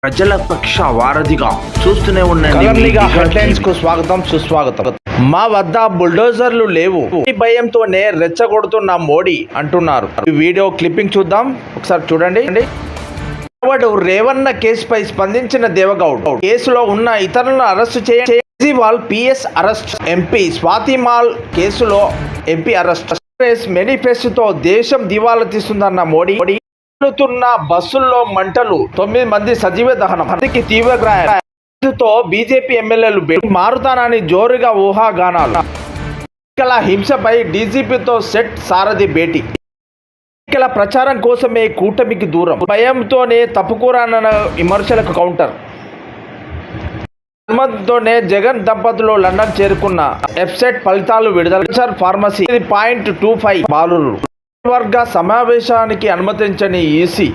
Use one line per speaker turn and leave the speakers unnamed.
ప్రజల పక్ష వారధిగా చూస్తూనే ఉండండి.
హెడ్లైన్స్ కు స్వాగతం సుస్వాగతం. మా వద్ద బుల్డోజర్లు లేవు, ఈ భయంతోనే రెచ్చగొడుతున్న మోడీ అంటున్నారు. ఈ వీడియో క్లిప్పింగ్ చూద్దాం, ఒకసారి చూడండి. రేవన్న కేసుపై స్పందించిన దేవగౌడ్, కేసులో ఉన్న ఇతరులను అరెస్టు చేయండి. కేజ్రీవాల్ పిఎస్ అరెస్ట్, ఎంపీ స్వాతిమాల్ కేసులో ఎంపీ అరెస్ట్. మేనిఫెస్టోతో దేశం దివాలా తీస్తుందన్న మోడీ. బస్సుల్లో మంటలు, 9 మంది సజీవ దహనం, తీవ్ర గాయాలతో బీజేపీ ఎమ్మెల్యేలు మారుతానని జోరుగా ఊహాగానాలు. హింసపై డీజీపీతో సెట్ సారథి భేటీ. ఎన్నికల ప్రచారం కోసమే కూటమికి దూరం, భయంతోనే తప్పుకూరన్న విమర్శలకు కౌంటర్. అనుమతితోనే జగన్ దంపతులు లండన్ చేరుకున్న. ఎఫ్సెట్ ఫలితాలు విడుదల. ఫార్మసీ 0.25 బాలురు వర్గ సమావేశానికి అనుమతించని ఈసీ.